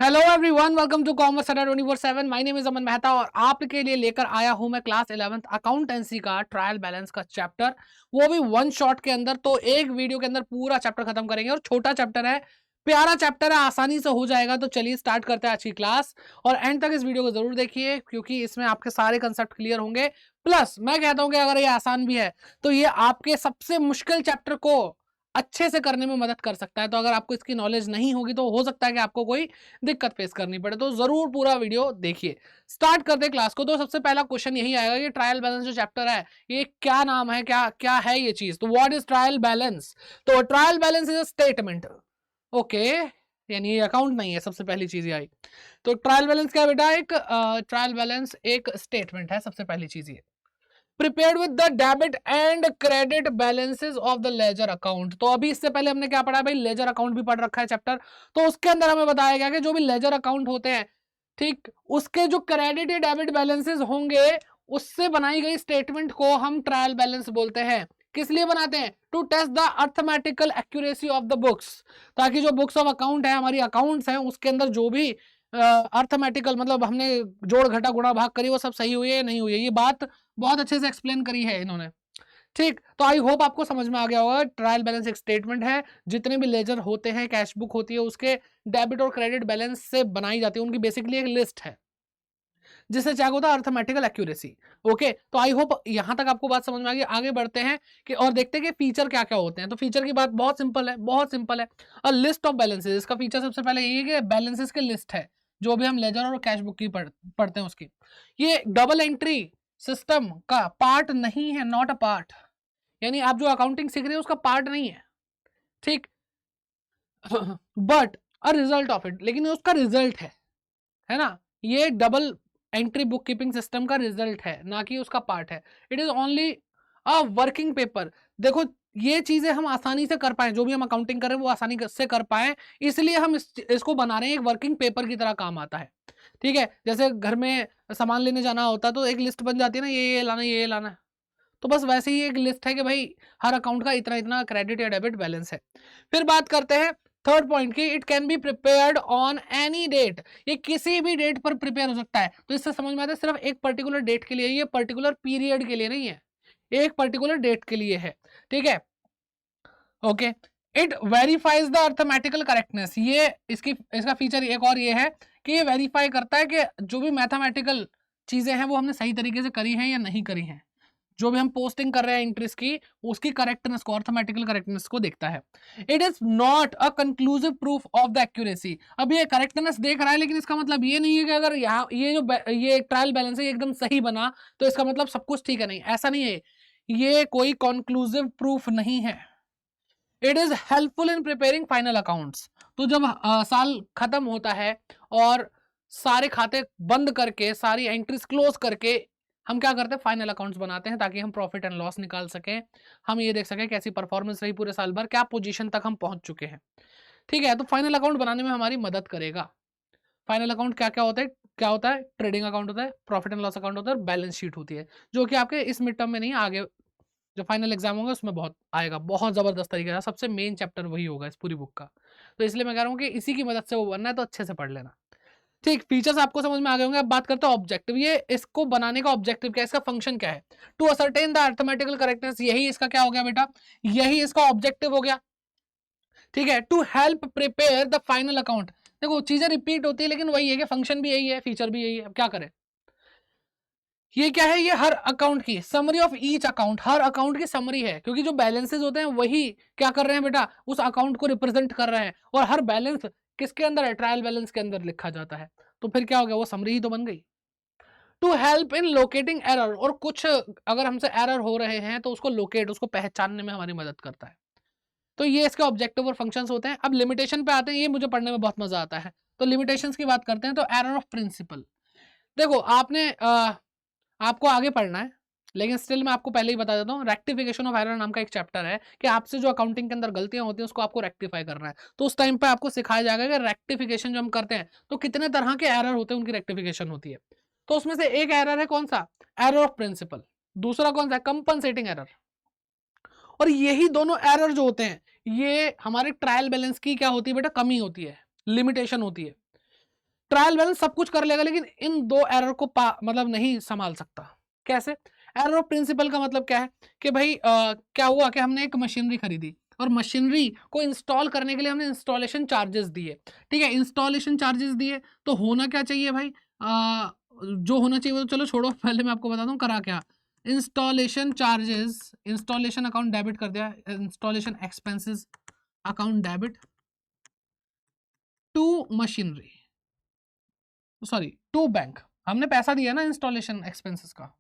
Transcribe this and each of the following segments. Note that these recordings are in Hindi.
Hello everyone, welcome to commerce Adda 24/7। My name is Aman Mehta और आपके लिए लेकर आया हूं मैं क्लास 11th अकाउंटेंसी का ट्रायल बैलेंस का चैप्टर, वो भी वन शॉट के अंदर। तो एक वीडियो के अंदर पूरा चैप्टर खत्म करेंगे और छोटा चैप्टर है, प्यारा चैप्टर है, आसानी से हो जाएगा। तो चलिए स्टार्ट करते हैं आज की क्लास और एंड तक इस वीडियो को जरूर देखिए क्योंकि इसमें आपके सारे कंसेप्ट क्लियर होंगे। प्लस मैं कहता हूं कि अगर ये आसान भी है तो ये आपके सबसे मुश्किल चैप्टर को अच्छे से करने में मदद कर सकता है। तो अगर आपको इसकी नॉलेज नहीं होगी तो हो सकता है कि आपको कोई दिक्कत फेस करनी पड़े। तो जरूर पूरा वीडियो देखिए। स्टार्ट करते हैं क्लास को। तो सबसे पहला क्वेश्चन यही आएगा कि ट्रायल बैलेंस जो चैप्टर है ये क्या नाम है, क्या क्या है ये चीज। तो व्हाट इज ट्रायल बैलेंस? तो trial balance is a statement. Okay, यानी ये अकाउंट नहीं है। सबसे पहली चीज ये आई। तो ट्रायल बैलेंस क्या है बेटा? एक ट्रायल बैलेंस एक स्टेटमेंट है। सबसे पहली चीज ये prepared with the debit and credit balances of the ledger account. तो अभी इससे पहले हमने क्या पढ़ा भाई? लेजर अकाउंट भी पढ़ रखा है चैप्टर। तो उसके अंदर हमें बताया गया कि जो भी लेजर अकाउंट होते हैं, ठीक, उसके जो क्रेडिट या डेबिट बैलेंसेस होंगे उससे बनाई गई स्टेटमेंट को हम ट्रायल बैलेंस बोलते हैं। किस लिए बनाते हैं? To test the arithmetical accuracy of the books, ताकि जो बुक्स ऑफ अकाउंट है, हमारी अकाउंट्स हैं, उसके अंदर जो भी अर्थमेटिकल मतलब हमने जोड़ घटा गुणा भाग करी वो सब सही हुई है नहीं हुई है। ये बात बहुत अच्छे से एक्सप्लेन करी है इन्होंने। ठीक, तो आई होप आपको समझ में आ गया होगा। ट्रायल बैलेंस एक स्टेटमेंट है। जितने भी लेजर होते हैं, कैश बुक होती है, उसके डेबिट और क्रेडिट बैलेंस से बनाई जाती है। उनकी बेसिकली एक लिस्ट है जिससे क्या होता है? Arithmetical accuracy. ओके, तो आई होप यहां तक आपको बात समझ में आ गई। आगे बढ़ते हैं कि और देखते हैं कि फीचर क्या क्या होते हैं। तो फीचर की बात बहुत सिंपल है, बहुत सिंपल है। अ लिस्ट ऑफ बैलेंसेस, इसका फीचर सबसे पहले ये है कि बैलेंसेस की लिस्ट है। जो भी हम लेजर और कैश बुक की पढ़ते हैं उसकी। ये डबल एंट्री सिस्टम का पार्ट नहीं है, नॉट अ पार्ट। यानी आप जो अकाउंटिंग सीख रहे हो उसका पार्ट नहीं है, ठीक, but a result of it, लेकिन उसका रिजल्ट है ना। ये double entry book keeping system का रिजल्ट है, ना कि उसका पार्ट है। It is only a working paper. देखो, ये चीजें हम आसानी से कर पाए, जो भी हम अकाउंटिंग कर रहे हैं वो आसानी से कर पाए, इसलिए हम इसको बना रहे हैं। एक वर्किंग पेपर की तरह काम आता है। ठीक है, जैसे घर में सामान लेने जाना होता है तो एक लिस्ट बन जाती है ना, ये लाना, ये लाना है। तो बस वैसे ही एक लिस्ट है कि भाई हर अकाउंट का इतना इतना क्रेडिट या डेबिट बैलेंस है। फिर बात करते हैं थर्ड पॉइंट की। It can be prepared on any date. ये किसी भी डेट पर प्रिपेयर हो सकता है। तो इससे समझ में आता है सिर्फ एक पर्टिकुलर डेट के लिए, ये पर्टिकुलर पीरियड के लिए नहीं है, एक पर्टिकुलर डेट के लिए है। ठीक है, okay. It verifies the arithmetical correctness. ये इसका फीचर एक और ये है कि ये वेरीफाई करता है कि जो भी मैथमेटिकल चीजें हैं वो हमने सही तरीके से करी हैं या नहीं करी हैं। जो भी हम पोस्टिंग कर रहे हैं इंट्रेस्ट की, उसकी करेक्टनेस को, अर्थमेटिकल करेक्टनेस को देखता है। It is not a conclusive proof of the accuracy. अब ये करेक्टनेस देख रहा है, लेकिन इसका मतलब ये नहीं है कि अगर यहाँ ये ट्रायल बैलेंस है, ये एकदम सही बना तो इसका मतलब सब कुछ ठीक है। नहीं, ऐसा नहीं है। ये कोई कंक्लूसिव प्रूफ नहीं है। It is helpful in preparing final accounts. तो जब साल खत्म होता है और सारे खाते बंद करके, सारी एंट्रीज क्लोज करके, हम क्या करते हैं? फाइनल अकाउंट्स बनाते हैं ताकि हम प्रॉफिट एंड लॉस निकाल सकें। हम ये देख सकें कैसी परफॉर्मेंस रही पूरे साल भर, क्या पोजीशन तक हम पहुंच चुके हैं। ठीक है, तो फाइनल अकाउंट बनाने में हमारी मदद करेगा। फाइनल अकाउंट क्या क्या होता है? क्या होता है? ट्रेडिंग अकाउंट होता है, प्रॉफिट एंड लॉस अकाउंट होता है, बैलेंस शीट होती है, जो कि आपके इस मिड टर्म में नहीं, आगे जो फाइनल एग्जाम होगा उसमें बहुत आएगा, बहुत जबरदस्त तरीके से। सबसे मेन चैप्टर वही होगा इस पूरी बुक का। तो इसलिए मैं कह रहा हूँ कि इसी की मदद से वो बनना है, तो अच्छे से पढ़ लेना। ठीक, फीचर्स आपको समझ में आ गए होंगे। अब बात करते हैं ऑब्जेक्टिव। ये इसको बनाने का ऑब्जेक्टिव क्या है, इसका फंक्शन क्या है? To ascertain the arithmetical correctness. यही इसका क्या हो गया बेटा? यही इसका ऑब्जेक्टिव हो गया। ठीक है, to help prepare the final account. देखो, चीजें रिपीट होती है लेकिन वही है कि फंक्शन भी यही है, फीचर भी यही है। अब क्या करें? ये क्या है? ये हर अकाउंट की summary of each account, her account की समरी है, क्योंकि जो बैलेंसेस होते हैं वही क्या कर रहे हैं बेटा? उस अकाउंट को रिप्रेजेंट कर रहे हैं। और हर बैलेंस किसके अंदर है? ट्रायल बैलेंस के अंदर लिखा जाता है। तो फिर क्या हो गया? वो समरी ही तो बन गई। To help in locating error. और कुछ अगर हमसे एरर हो रहे हैं तो उसको लोकेट, उसको पहचानने में हमारी मदद करता है। तो ये इसके ऑब्जेक्टिव और फंक्शंस होते हैं। अब लिमिटेशन पे आते हैं। ये मुझे पढ़ने में बहुत मजा आता है। तो लिमिटेशंस की बात करते हैं। तो एरर ऑफ प्रिंसिपल। देखो, आपको आगे पढ़ना है, लेकिन स्टिल मैं आपको पहले ही बता देता हूँ। रेक्टिफिकेशन ऑफ एरर नाम का एक चैप्टर है कि आपसे जो अकाउंटिंग के अंदर गलतियां होती हैं उसको आपको रेक्टिफाई करना है। तो उस टाइम पे आपको सिखाया जाएगा कि रेक्टिफिकेशन जो हम करते हैं तो कितने तरह के एरर होते हैं, उनकी रेक्टिफिकेशन होती है। तो उसमें से एक एरर है कौन सा? Error of principle. दूसरा कौन सा है? Compensating error. और यही दोनों एरर जो होते हैं ये हमारे ट्रायल बैलेंस की क्या होती है बेटा? कमी होती है, लिमिटेशन होती है। ट्रायल बैलेंस सब कुछ कर लेगा लेकिन इन दो एरर को मतलब नहीं संभाल सकता। कैसे? एरर ऑफ प्रिंसिपल का मतलब क्या है कि भाई क्या हुआ कि हमने एक मशीनरी खरीदी और मशीनरी को इंस्टॉल करने के लिए हमने इंस्टॉलेशन चार्जेस दिए, ठीक है, इंस्टॉलेशन चार्जेस दिए तो होना क्या चाहिए भाई, जो होना चाहिए वो तो चलो छोड़ो, पहले मैं आपको बताता हूँ करा क्या। Installation charges, installation account debit कर दिया, installation expenses account debit to machinery, sorry to bank, हमने पैसा दिया ना इंस्टॉलेशन एक्सपेंसेस का,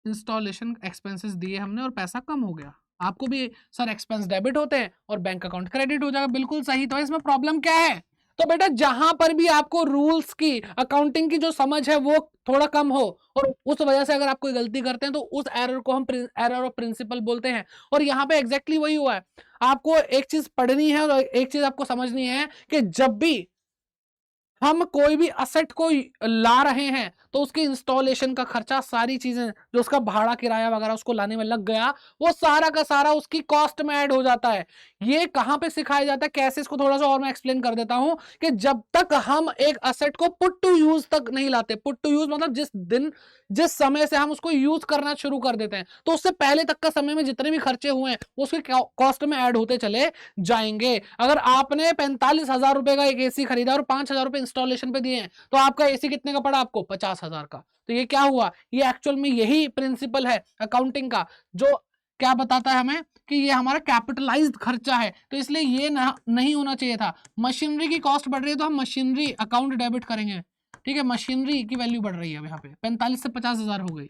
इंस्टॉलेशन एक्सपेंसेस दिए हमने और पैसा कम हो गया। आपको भी सर एक्सपेंस डेबिट होते हैं और बैंक अकाउंट क्रेडिट हो जाएगा, बिल्कुल सही। तो इसमें प्रॉब्लम क्या है? तो बेटा जहां पर भी आपको रूल्स की, अकाउंटिंग की जो समझ है वो थोड़ा कम हो और उस वजह से अगर आप कोई गलती करते हैं तो उस एरर को हम एरर ऑफ प्रिंसिपल बोलते हैं। और यहाँ पे एग्जैक्टली वही हुआ है। आपको एक चीज पढ़नी है और एक चीज आपको समझनी है कि जब भी हम कोई भी असेट को ला रहे हैं तो उसके इंस्टॉलेशन का खर्चा, सारी चीजें जो उसका भाड़ा किराया वगैरह उसको लाने में लग गया, वो सारा का सारा उसकी कॉस्ट में ऐड हो जाता है। ये कहां पे सिखाया जाता है, कैसे, इसको थोड़ा सा और मैं एक्सप्लेन कर देता हूं कि जब तक हम एक असेट को पुट टू यूज तक नहीं लाते, पुट टू यूज मतलब जिस समय से हम उसको यूज करना शुरू कर देते हैं, तो उससे पहले तक का समय में जितने भी खर्चे हुए हैं वो उसके कॉस्ट में ऐड होते चले जाएंगे। अगर आपने 45,000 रुपए का एक एसी खरीदा और 5,000 रुपए इंस्टॉलेशन पे दिए हैं तो आपका एसी कितने का पड़ा? आपको 50,000 का। तो ये क्या हुआ? ये एक्चुअल में यही प्रिंसिपल है अकाउंटिंग का, जो क्या बताता है हमें कि ये हमारा कैपिटलाइज्ड खर्चा है, तो इसलिए ये नहीं होना चाहिए था। मशीनरी की कॉस्ट बढ़ रही है तो हम मशीनरी अकाउंट डेबिट करेंगे, ठीक है, मशीनरी की वैल्यू बढ़ रही है, यहाँ पे 45 से 50,000 हो गई,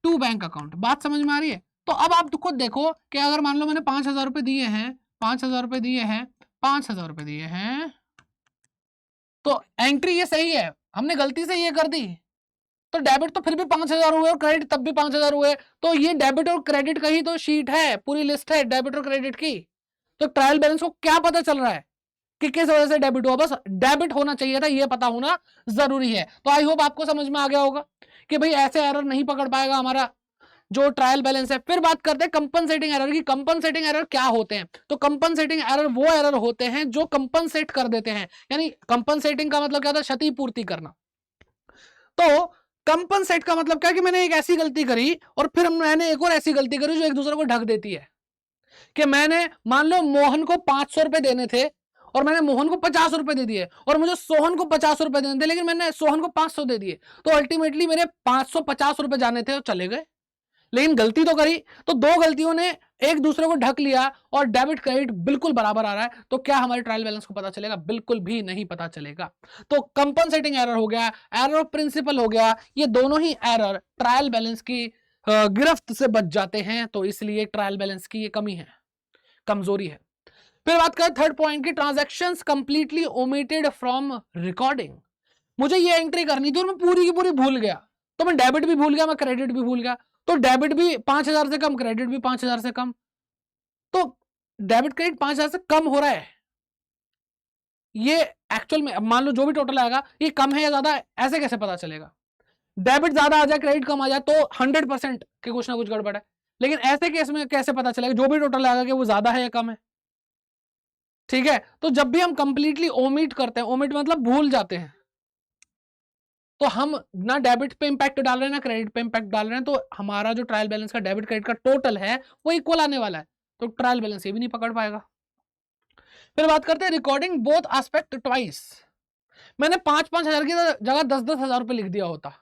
टू बैंक अकाउंट। बात समझ में आ रही है? तो अब आप खुद देखो कि अगर मान लो मैंने 5,000 रुपए दिए हैं, 5,000 रुपए दिए हैं, 5,000 रुपए दिए हैं, तो एंट्री ये सही है, हमने गलती से ये कर दी तो डेबिट तो फिर भी 5,000 हुए और क्रेडिट तब भी 5,000 हुए। तो ये डेबिट और क्रेडिट का ही तो शीट है, पूरी लिस्ट है डेबिट और क्रेडिट की। तो ट्रायल बैलेंस को क्या पता चल रहा है कि किस वजह से डेबिट हुआ? बस डेबिट होना चाहिए था, ये पता होना जरूरी है। तो आई होप आपको समझ में आ गया होगा कि भाई ऐसे एरर नहीं पकड़ पाएगा हमारा जो ट्रायल बैलेंस है। फिर बात करते हैं कंपनसेटिंग एरर की। कंपनसेटिंग एरर क्या होते हैं? तो कंपनसेटिंग एरर वो एरर होते हैं जो कंपनसेट कर देते हैं, यानी कंपनसेटिंग का मतलब क्या होता है? क्षतिपूर्ति करना। तो कंपनसेट का मतलब क्या कि मैंने एक ऐसी गलती करी और फिर मैंने एक और ऐसी गलती करी जो एक दूसरे को ढक देती है। कि मैंने मान लो मोहन को 500 रुपए देने थे और मैंने मोहन को 50 रुपए दे दिए और मुझे सोहन को 50 रुपए देने थे, लेकिन मैंने सोहन को 500 दे दिए, तो अल्टीमेटली मेरे 550 रुपए जाने थे और चले गए, लेकिन गलती तो करी। तो दो गलतियों ने एक दूसरे को ढक लिया और डेबिट क्रेडिट बिल्कुल बराबर आ रहा है, तो क्या हमारे ट्रायल बैलेंस को पता चलेगा? बिल्कुल भी नहीं पता चलेगा। तो कंपनसेटिंग एरर हो गया, एरर ऑफ प्रिंसिपल हो गया, ये दोनों ही एरर ट्रायल बैलेंस की गिरफ्त से बच जाते हैं। तो इसलिए ट्रायल बैलेंस की ये कमी है, कमजोरी है। फिर बात करें थर्ड पॉइंट की, transactions completely omitted from recording. मुझे ये एंट्री करनी थी और मैं पूरी की पूरी भूल गया, तो मैं डेबिट भी भूल गया, मैं क्रेडिट भी भूल गया। तो डेबिट भी 5,000 से कम, क्रेडिट भी 5,000 से कम, तो डेबिट क्रेडिट 5,000 से कम हो रहा है। ये एक्चुअल में मान लो जो भी टोटल आएगा ये कम है या ज्यादा है, ऐसे कैसे पता चलेगा? डेबिट ज्यादा आ जाए क्रेडिट कम आ जाए तो 100% कि कुछ ना कुछ गड़बड़ है, लेकिन ऐसे केस में कैसे पता चलेगा जो भी टोटल आएगा कि वो ज्यादा है या कम है? ठीक है, तो जब भी हम कंप्लीटली ओमिट करते हैं, ओमिट मतलब भूल जाते हैं, तो हम ना डेबिट पे इंपैक्ट डाल रहे हैं ना क्रेडिट पे इंपैक्ट डाल रहे हैं, तो हमारा जो ट्रायल बैलेंस का डेबिट क्रेडिट का टोटल है वो इक्वल आने वाला है, तो ट्रायल बैलेंस ये भी नहीं पकड़ पाएगा। फिर बात करते हैं रिकॉर्डिंग बोथ एस्पेक्ट ट्वाइस। मैंने 5,000 की जगह 10,000 रुपए लिख दिया होता,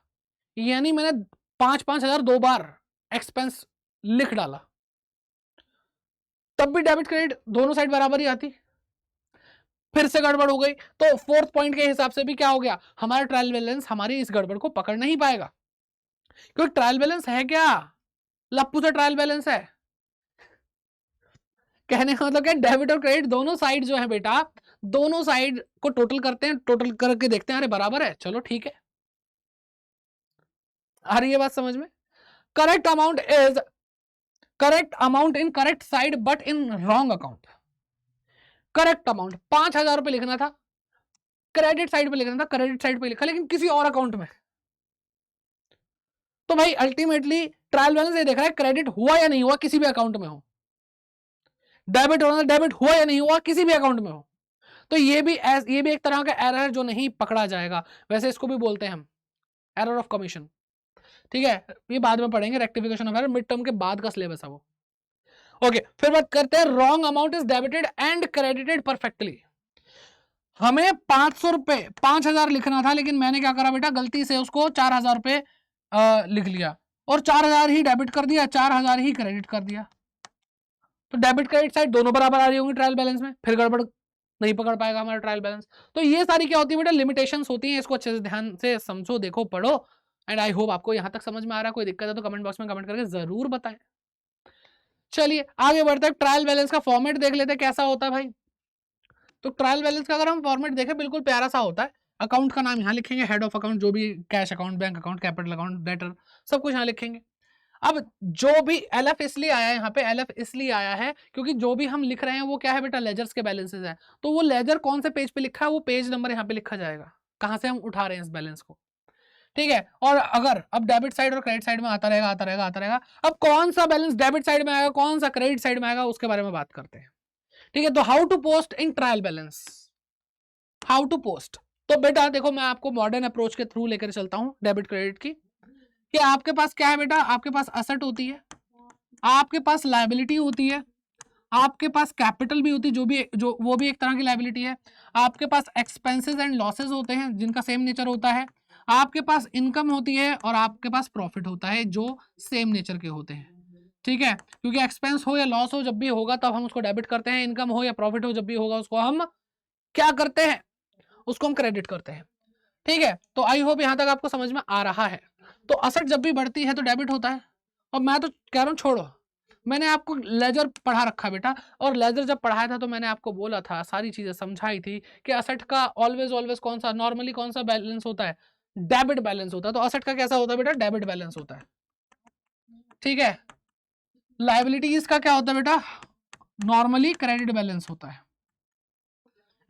यानी मैंने 5,000 दो बार एक्सपेंस लिख डाला, तब भी डेबिट क्रेडिट दोनों साइड बराबर ही आती, फिर से गड़बड़ हो गई। तो फोर्थ पॉइंट के हिसाब से भी क्या हो गया, हमारा ट्रायल बैलेंस हमारी इस गड़बड़ को पकड़ नहीं पाएगा। क्योंकि ट्रायल बैलेंस है क्या? लप्पू से ट्रायल बैलेंस है। कहने का मतलब क्या, डेबिट और क्रेडिट दोनों साइड जो है बेटा, दोनों साइड को टोटल करते हैं, टोटल करके देखते हैं, अरे बराबर है, चलो ठीक है। आ रही है बात समझ में? Correct amount in correct side but in wrong account. Correct amount 5,000 रुपए लिखना था, क्रेडिट साइड पे लिखना था, क्रेडिट साइड पे लिखा लेकिन किसी और अकाउंट में। तो भाई अल्टीमेटली ट्रायल बैलेंस ये देख रहा है क्रेडिट हुआ या नहीं हुआ, किसी भी अकाउंट में हो। डेबिट होना, डेबिट हुआ या नहीं हुआ किसी भी अकाउंट में हो, तो ये भी एक तरह का एरर है जो नहीं पकड़ा जाएगा। वैसे इसको भी बोलते हैं हम एरर ऑफ कमीशन, ठीक है, ये बाद में पढ़ेंगे, rectification of error mid term के बाद का सिलेबस है वो। ओके, फिर बात करते हैं wrong amount is debited and credited perfectly. हमें 500 रुपए 5000 लिखना था, लेकिन मैंने क्या करा बेटा, गलती से उसको 4000 रुपए लिख लिया और 4000 ही डेबिट कर दिया, 4000 ही क्रेडिट कर दिया। तो डेबिट क्रेडिट साइड दोनों बराबर आ रही होंगी ट्रायल बैलेंस में, फिर गड़बड़ नहीं पकड़ पाएगा हमारा ट्रायल बैलेंस। तो ये सारी क्या होती है बेटा, लिमिटेशंस होती हैं, इसको अच्छे से ध्यान से समझो, देखो, पढ़ो। एंड आई होप आपको यहां तक समझ में आ रहा है। कोई दिक्कत है तो कमेंट बॉक्स में कमेंट करके जरूर बताएं। चलिए आगे बढ़ते हैं, ट्रायल बैलेंस का फॉर्मेट देख लेते हैं कैसा होता है भाई। तो ट्रायल बैलेंस का अगर हम फॉर्मेट देखें, बिल्कुल प्यारा सा होता है। अकाउंट का नाम यहाँ लिखेंगे, हेड ऑफ अकाउंट, जो भी cash account, bank account, capital account, debtor, सब कुछ यहाँ लिखेंगे। अब जो भी एलएफ इसलिए आया है यहाँ पे, एलएफ इसलिए आया है क्योंकि जो भी हम लिख रहे हैं वो क्या है बेटा, लेजर्स के बैलेंसेस है। तो वो लेजर कौन से पेज पे लिखा है, वो पेज नंबर यहाँ पे लिखा जाएगा, कहां से हम उठा रहे हैं इस बैलेंस को, ठीक है। और अगर अब डेबिट साइड और क्रेडिट साइड में आता रहेगा आता रहेगा आता रहेगा, अब कौन सा बैलेंस डेबिट साइड में आएगा, कौन सा क्रेडिट साइड में आएगा, उसके बारे में बात करते हैं, ठीक है। तो how to post in trial balance, how to post. तो बेटा देखो, मैं आपको मॉडर्न अप्रोच के थ्रू लेकर चलता हूं डेबिट क्रेडिट की, कि आपके पास क्या है बेटा, आपके पास असेट होती है, आपके पास लायबिलिटी होती है, आपके पास कैपिटल भी होती है, जो वो भी एक तरह की लायबिलिटी है, आपके पास एक्सपेंसेस एंड लॉसेस होते हैं जिनका सेम नेचर होता है, आपके पास इनकम होती है और आपके पास प्रॉफिट होता है जो सेम नेचर के होते हैं, ठीक है। क्योंकि एक्सपेंस हो या लॉस हो, जब भी होगा तब हम उसको डेबिट करते हैं, इनकम हो या प्रॉफिट हो, जब भी होगा उसको हम क्या करते हैं, उसको हम क्रेडिट करते हैं, ठीक है। तो आई होप यहां तक आपको समझ में आ रहा है। तो असेट जब भी बढ़ती है तो डेबिट होता है, और मैं तो कह रहा हूं छोड़ो, मैंने आपको लेजर पढ़ा रखा बेटा, और लेजर जब पढ़ाया था तो मैंने आपको बोला था, सारी चीजें समझाई थी कि असेट का ऑलवेज ऑलवेज कौन सा, नॉर्मली कौन सा बैलेंस होता है, डेबिट बैलेंस होता है। तो असेट का कैसा होता है बेटा, डेबिट बैलेंस होता है, ठीक है। लायबिलिटीज का क्या होता है बेटा, नॉर्मली क्रेडिट बैलेंस होता है।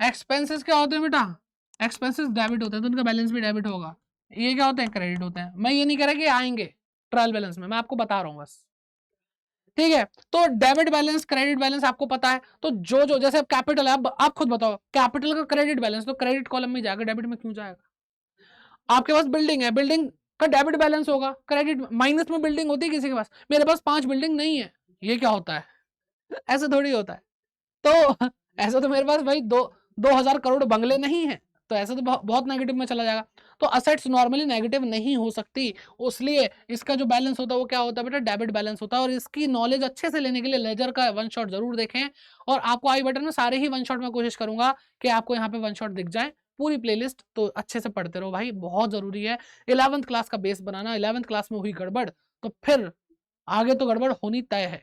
एक्सपेंसेस क्या होते हैं बेटा, एक्सपेंसेस डेबिट होते हैं, तो उनका बैलेंस भी डेबिट होगा। ये क्या होते हैं, क्रेडिट होते हैं। मैं ये नहीं कह रहा कि आएंगे ट्रायल बैलेंस में, मैं आपको बता रहा हूं बस, ठीक है। तो डेबिट बैलेंस क्रेडिट बैलेंस आपको पता है, तो जो जो जैसे कैपिटल है, अब आप खुद बताओ, कैपिटल का क्रेडिट बैलेंस तो क्रेडिट कॉलम में जाएगा, डेबिट में क्यों जाएगा। आपके पास बिल्डिंग है, बिल्डिंग का डेबिट बैलेंस होगा, क्रेडिट माइनस में बिल्डिंग होती है किसी के पास, मेरे पास 5 बिल्डिंग नहीं है, ये क्या होता है, ऐसा थोड़ी होता है। तो ऐसा तो मेरे पास भाई 2000 करोड़ बंगले नहीं है, तो ऐसा तो बहुत नेगेटिव में चला जाएगा। तो असेट्स नॉर्मली नेगेटिव नहीं हो सकती, इसलिए इसका जो बैलेंस होता है वो क्या होता है बेटा, डेबिट बैलेंस होता है। और इसकी नॉलेज अच्छे से लेने के लिए लेजर का वन शॉट जरूर देखें, और आपको आई बटन में सारे ही वन शॉट में कोशिश करूंगा कि आपको यहाँ पे वन शॉट दिख जाए, पूरी प्लेलिस्ट। तो अच्छे से पढ़ते रहो भाई, बहुत जरूरी है 11th क्लास का बेस बनाना। 11th क्लास में हुई गड़बड़ तो फिर आगे तो गड़बड़ होनी तय है,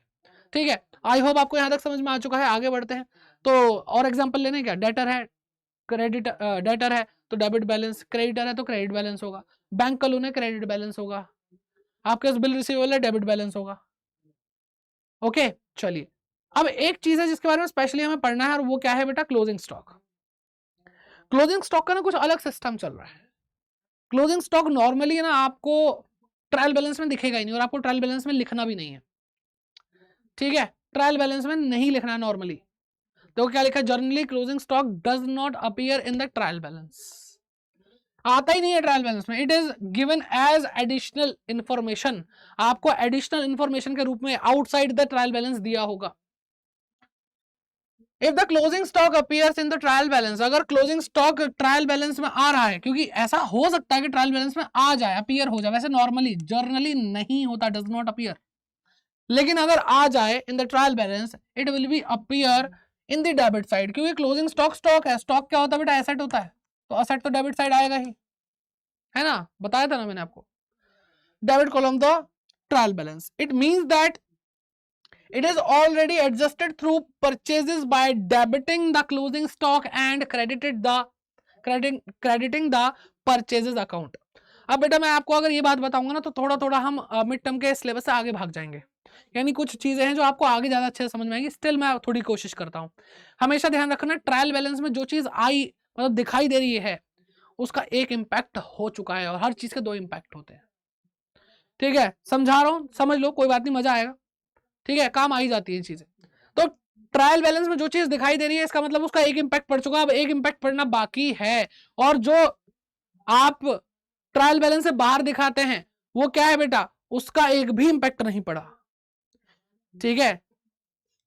ठीक है। आई होप आपको यहाँ तक समझ में आ चुका है। आगे बढ़ते हैं, तो और एग्जांपल लेने क्या, डेटर है, क्रेडिट, डेटर है तो डेबिट बैलेंस, क्रेडिटर है तो क्रेडिट बैलेंस होगा, बैंक का लोन है क्रेडिट बैलेंस होगा, आपके पास बिल रिसीवेबल है डेबिट बैलेंस होगा, ओके। चलिए, अब एक चीज है जिसके बारे में स्पेशली हमें पढ़ना है, और वो क्या है बेटा, क्लोजिंग स्टॉक। क्लोजिंग स्टॉक का ना कुछ अलग सिस्टम चल रहा है। क्लोजिंग स्टॉक नॉर्मली ना आपको ट्रायल बैलेंस में दिखेगा ही नहीं, और आपको ट्रायल बैलेंस में लिखना भी नहीं है, ठीक है। ट्रायल बैलेंस में नहीं लिखना है नॉर्मली। तो क्या लिखा है, journally closing stock does not appear in the trial balance, आता ही नहीं है ट्रायल बैलेंस में। It is given as additional information, आपको एडिशनल इंफॉर्मेशन के रूप में आउटसाइड द ट्रायल बैलेंस दिया होगा। If the closing stock appears in the trial balance, अगर क्लोजिंग स्टॉक ट्रायल बैलेंस में आ रहा है, क्योंकि ऐसा हो सकता है कि ट्रायल बैलेंस में आ जाए, अपीयर हो जाए, वैसे नॉर्मली जर्नली नहीं होता, डज नॉट अपीयर, लेकिन अगर आ जाए इन the trial balance, it will be appear in the debit side, क्योंकि क्लोजिंग स्टॉक स्टॉक है, स्टॉक क्या होता है बेटा, एसेट होता है, तो एसेट तो डेबिट साइड आएगा ही, है ना, बताया था ना मैंने आपको। Debit column the trial balance, it means that it is already adjusted through purchases by debiting the closing stock and crediting the purchases account। अब बेटा मैं आपको अगर ये बात बताऊंगा ना तो थोड़ा थोड़ा हम मिड टर्म के सिलेबस से आगे भाग जाएंगे, यानी कुछ चीजें हैं जो आपको आगे ज्यादा अच्छे से समझ में आएंगी। स्टिल मैं थोड़ी कोशिश करता हूं, हमेशा ध्यान रखना ट्रायल बैलेंस में जो चीज आई मतलब दिखाई दे रही है उसका एक इम्पैक्ट हो चुका है, और हर चीज के 2 इम्पैक्ट होते हैं, ठीक है। समझा रहा हूं, समझ लो, कोई बात नहीं, मजा आएगा, ठीक है, काम आ ही जाती है चीजें। तो ट्रायल बैलेंस में जो चीज दिखाई दे रही है इसका मतलब उसका एक इंपैक्ट पड़ चुका है, अब एक इंपैक्ट पड़ना बाकी है। और जो आप ट्रायल बैलेंस से बाहर दिखाते हैं वो क्या है बेटा, उसका एक भी इंपैक्ट नहीं पड़ा। ठीक है,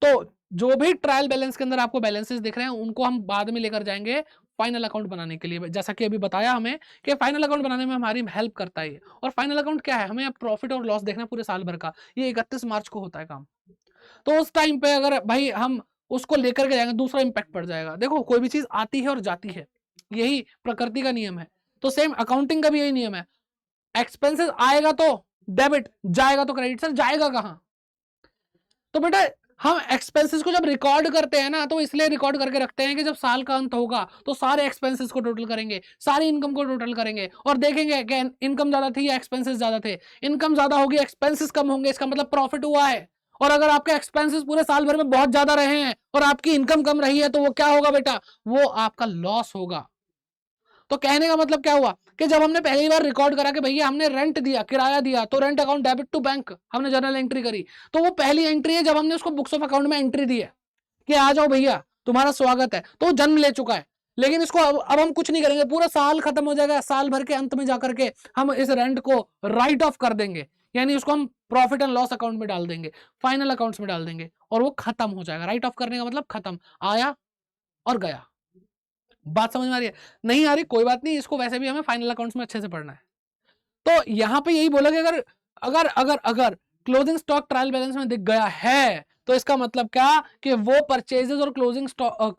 तो जो भी ट्रायल बैलेंस के अंदर आपको बैलेंसेस दिख रहे हैं उनको हम बाद में लेकर जाएंगे फाइनल अकाउंट बनाने के लिए। जैसा कि अभी बताया हमें कि फाइनल अकाउंट बनाने में हमारी हेल्प करता है। और फाइनल अकाउंट क्या है, हमें प्रॉफिट और लॉस देखना पूरे साल भर का, ये 31 मार्च को होता है काम। तो उस टाइम पे अगर भाई हम उसको लेकर के जाएंगे दूसरा इंपैक्ट पड़ जाएगा। देखो कोई भी चीज आती है और जाती है, यही प्रकृति का नियम है। तो सेम अकाउंटिंग का भी यही नियम है, एक्सपेंसेस आएगा तो डेबिट, जाएगा तो क्रेडिट। सर जाएगा कहां, तो बेटा हम एक्सपेंसेस को जब रिकॉर्ड करते हैं ना तो इसलिए रिकॉर्ड करके रखते हैं कि जब साल का अंत होगा तो सारे एक्सपेंसेस को टोटल करेंगे, सारी इनकम को टोटल करेंगे और देखेंगे कि इनकम ज्यादा थी या एक्सपेंसेस ज्यादा थे। इनकम ज्यादा होगी, एक्सपेंसेस कम होंगे, इसका मतलब प्रॉफिट हुआ है। और अगर आपके एक्सपेंसेस पूरे साल भर में बहुत ज्यादा रहे हैं और आपकी इनकम कम रही है तो वो क्या होगा बेटा, वो आपका लॉस होगा। तो कहने का मतलब क्या हुआ कि जब हमने पहली बार रिकॉर्ड करा कि भैया हमने रेंट दिया, किराया दिया, तो rent account debit to bank हमने जर्नल एंट्री करी, तो वो पहली एंट्री है जब हमने उसको बुक्स ऑफ अकाउंट में एंट्री दी है कि आ जाओ भैया तुम्हारा स्वागत है, तो जन्म ले चुका है। लेकिन इसको अब हम कुछ नहीं करेंगे, पूरा साल खत्म हो जाएगा, साल भर के अंत में जाकर के हम इस रेंट को राइट ऑफ कर देंगे, यानी उसको हम प्रॉफिट एंड लॉस अकाउंट में डाल देंगे, फाइनल अकाउंट्स में डाल देंगे और वो खत्म हो जाएगा। राइट ऑफ करने का मतलब खत्म, आया और गया। बात समझ में आ रही है, नहीं आ रही कोई बात नहीं, इसको वैसे भी हमें फाइनल अकाउंट्स में अच्छे से पढ़ना है। तो यहां पे यही बोला कि अगर अगर अगर अगर क्लोजिंग स्टॉक ट्रायल बैलेंस में दिख गया है तो इसका मतलब क्या कि वो परचेजेस और क्लोजिंग स्टॉक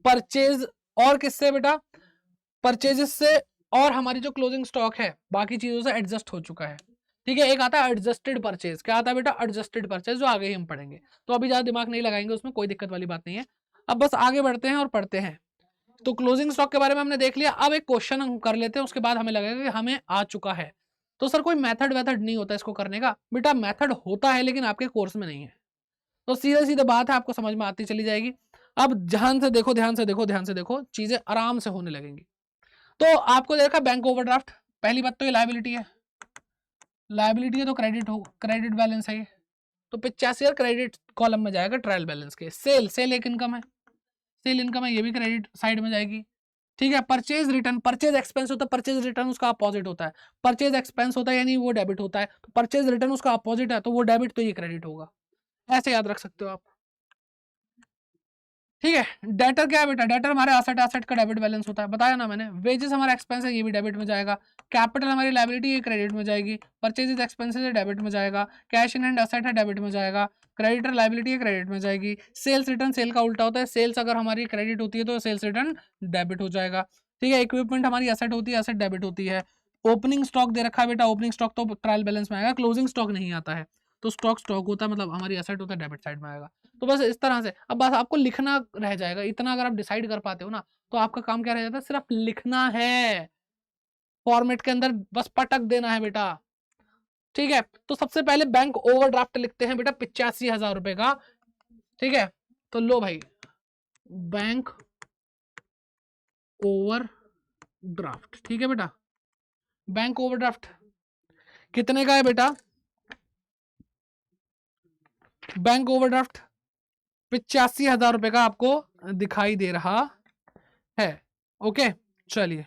परचेज और किससे बेटा, परचेजेस से और हमारी जो क्लोजिंग स्टॉक है बाकी चीजों से एडजस्ट हो चुका है। ठीक है, एक आता है एडजस्टेड परचेज। क्या आता है बेटा, एडजस्टेड परचेज, जो आगे ही हम पढ़ेंगे, तो अभी ज्यादा दिमाग नहीं लगाएंगे उसमें, कोई दिक्कत वाली बात नहीं है। अब बस आगे बढ़ते हैं और पढ़ते हैं। तो क्लोजिंग स्टॉक के बारे में हमने देख लिया, अब एक क्वेश्चन हम कर लेते हैं, उसके बाद हमें लगेगा कि हमें आ चुका है। तो सर कोई मेथड वेथड नहीं होता इसको करने का, बेटा मेथड होता है लेकिन आपके कोर्स में नहीं है। तो सीधा सीधा बात है, आपको समझ में आती चली जाएगी। अब ध्यान से देखो, ध्यान से देखो, ध्यान से देखो, चीजें आराम से होने लगेंगी। तो आपको देखा बैंक ओवरड्राफ्ट, पहली बात तो ये लायबिलिटी है, लायबिलिटी है तो क्रेडिट हो, क्रेडिट बैलेंस है ये, तो 85 क्रेडिट कॉलम में जाएगा ट्रायल बैलेंस के। सेल, सेल एक इनकम है, सेल इनकम है, ये भी क्रेडिट साइड में जाएगी। ठीक है, परचेज रिटर्न, परचेज एक्सपेंस होता है, परचेज रिटर्न उसका अपोजिट होता है, परचेज एक्सपेंस होता है यानी वो डेबिट होता है, तो परचेज रिटर्न उसका अपोजिट है तो वो डेबिट, तो ये क्रेडिट होगा। ऐसे याद रख सकते हो आप। ठीक है, डेटर क्या है बेटा, डेटर हमारे एसेट, एसेट का डेबिट बैलेंस होता है, बताया ना मैंने। वेजेस हमारा एक्सपेंस है, ये भी डेबिट में जाएगा। कैपिटल हमारी लायबिलिटी है, क्रेडिट में जाएगी। परचेजेस एक्सपेंसेस है, डेबिट में जाएगा। कैश इन हैंड एसेट है, डेबिट में जाएगा। क्रेडिटर लायबिलिटी है, क्रेडिट में जाएगी। सेल्स रिटर्न, सेल का उल्टा होता है, सेल्स अगर हमारी क्रेडिट होती है तो सेल्स रिटर्न डेबिट हो जाएगा। ठीक है, इक्विपमेंट हमारी एसेट होती है, एसेट डेबिट होती है। ओपनिंग स्टॉक दे रखा है बेटा, ओपनिंग स्टॉक तो ट्रायल बैलेंस में आएगा, क्लोजिंग स्टॉक नहीं आता है, तो स्टॉक स्टॉक होता है, मतलब हमारी एसेट होता है, डेबिट साइड में आएगा। तो बस इस तरह से अब बस आपको लिखना रह जाएगा, इतना अगर आप डिसाइड कर पाते हो ना तो आपका काम क्या रह जाता है, सिर्फ लिखना है, फॉर्मेट के अंदर बस पटक देना है बेटा। ठीक है, तो सबसे पहले बैंक ओवरड्राफ्ट लिखते हैं बेटा 85,000 रुपए का। ठीक है, तो लो भाई, बैंक ओवरड्राफ्ट। ठीक है बेटा, बैंक ओवरड्राफ्ट कितने का है बेटा, बैंक ओवरड्राफ्ट 85,000 रुपए का आपको दिखाई दे रहा है। ओके, चलिए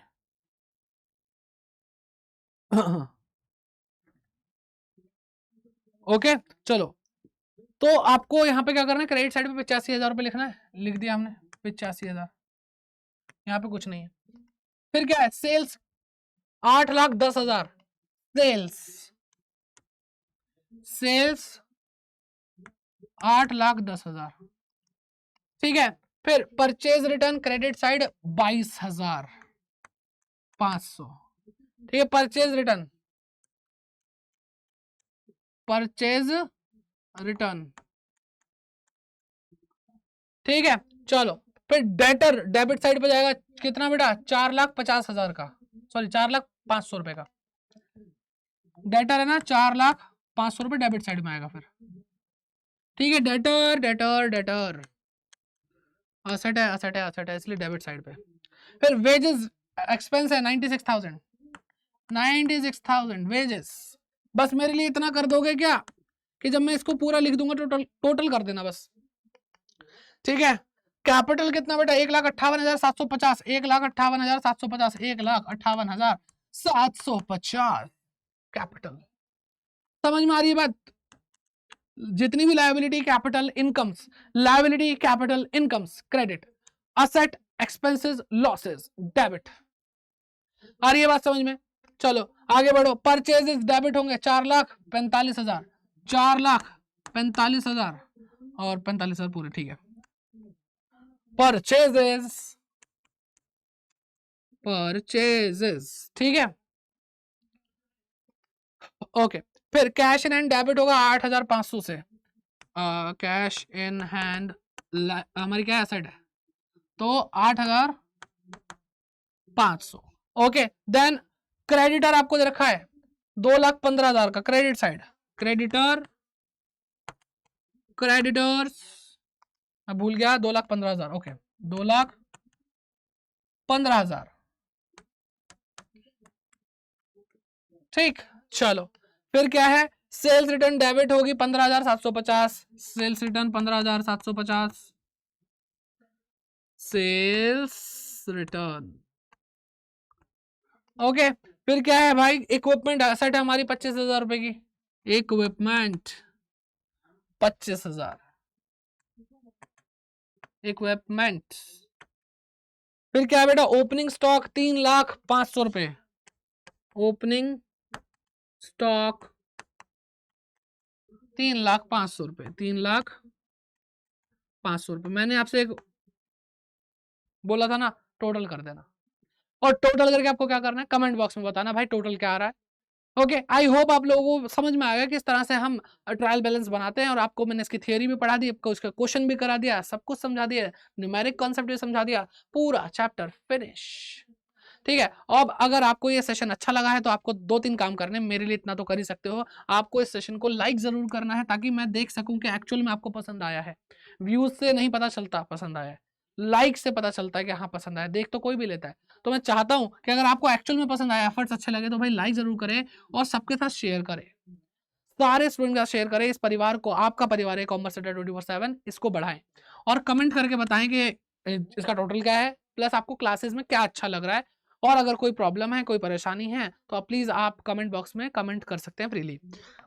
ओके, चलो, तो आपको यहाँ पे क्या करना है, क्रेडिट साइड पे 85,000 रुपए लिखना है, लिख दिया हमने 85,000, यहाँ पे कुछ नहीं है। फिर क्या है, सेल्स 8,10,000, सेल्स, सेल्स 8,10,000। ठीक है, फिर परचेज रिटर्न क्रेडिट साइड 22,500। ठीक है, परचेज रिटर्न, परचेज रिटर्न। ठीक है, चलो, फिर डेटर डेबिट साइड पे जाएगा कितना बेटा, 4,50,000 का, सॉरी 4,05,000 रुपए का डेटर है ना, 4,05,000 रुपए डेबिट साइड में आएगा फिर। ठीक है, डेटर डेटर डेटर असेट है, असेट है, असेट है, इसलिए डेबिट साइड पे। फिर वेजेस एक्सपेंस है 96,000, 96,000 वेजेस। बस मेरे लिए इतना कर दोगे क्या कि जब मैं इसको पूरा लिख दूंगा टोटल, टोटल कर देना बस, ठीक है। कैपिटल कितना बेटा 1,58,750, 1,58,750, 1,58,750 कैपिटल। समझ में आ रही है बात? जितनी भी liability capital incomes, liability capital incomes credit, asset expenses losses debit. आ रही है बात समझ में? चलो आगे बढ़ो। परचेजेस डेबिट होंगे 4,45,000, 4,45,000 और 45,000 पूरे, ठीक है। परचेजेस, परचेजेस, ठीक है, ओके। फिर कैश इन हैंड डेबिट होगा 8,500 से। कैश इन हैंड हमारी क्या एसेट है, तो 8,500। ओके, देन क्रेडिटर आपको दे रखा है 2,15,000 का क्रेडिट साइड। क्रेडिटर, क्रेडिटर्स मैं भूल गया, 2,15,000, ओके 2,15,000, ठीक। चलो फिर क्या है, सेल्स रिटर्न डेबिट होगी 15,750, sales return 15,750, sales return, okay. फिर क्या है भाई, इक्विपमेंट एसेट है हमारी 25,000 रुपए की, इक्विपमेंट 25,000, इक्विपमेंट। फिर क्या है बेटा, ओपनिंग स्टॉक 3,05,000 रुपए, ओपनिंग स्टॉक 3,05,000 रुपए, 3,05,000 रुपए। मैंने आपसे एक बोला था ना, टोटल कर देना, और टोटल करके आपको क्या करना है, कमेंट बॉक्स में बताना भाई टोटल क्या आ रहा है। ओके, आई होप आप लोगों को समझ में आएगा किस तरह से हम ट्रायल बैलेंस बनाते हैं, और आपको मैंने इसकी थियोरी भी पढ़ा दी, आपको इसका क्वेश्चन भी करा दिया, सब कुछ समझा दिया, न्यूमेरिक कॉन्सेप्ट भी समझा दिया, पूरा चैप्टर फिनिश, ठीक है। अब अगर आपको ये सेशन अच्छा लगा है तो आपको 2-3 काम करने, मेरे लिए इतना तो कर ही सकते हो, आपको इस सेशन को लाइक जरूर करना है ताकि मैं देख सकूं कि एक्चुअल में आपको पसंद आया है। व्यूज से नहीं पता चलता पसंद आया है, लाइक से पता चलता है कि हाँ पसंद आया, देख तो कोई भी लेता है। तो मैं चाहता हूं कि अगर आपको एक्चुअल में पसंद आया, एफर्ट्स अच्छे लगे, तो भाई लाइक जरूर करें और सबके साथ शेयर करें, सारे स्टूडेंट का शेयर करें, इस परिवार को, आपका परिवार है कॉमर्स अड्डा 24/7, इसको बढ़ाएं और कमेंट करके बताएं कि इसका टोटल क्या है, प्लस आपको क्लासेस में क्या अच्छा लग रहा है, और अगर कोई प्रॉब्लम है, कोई परेशानी है, तो प्लीज आप कमेंट बॉक्स में कमेंट कर सकते हैं फ्रीली।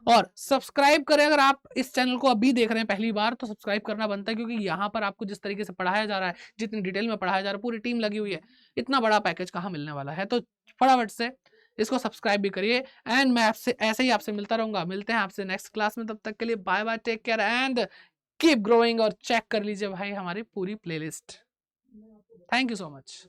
और सब्सक्राइब करें, अगर आप इस चैनल को अभी देख रहे हैं पहली बार, तो सब्सक्राइब करना बनता है, क्योंकि यहाँ पर आपको जिस तरीके से पढ़ाया जा रहा है, जितनी डिटेल में पढ़ाया जा रहा है, पूरी टीम लगी हुई है, इतना बड़ा पैकेज कहाँ मिलने वाला है, तो फटाफट से इसको सब्सक्राइब भी करिए। एंड मैं आपसे ऐसे ही आपसे मिलता रहूंगा, मिलते हैं आपसे नेक्स्ट क्लास में, तब तक के लिए bye bye, take care and keep growing. और चेक कर लीजिए भाई हमारी पूरी playlist. Thank you so much.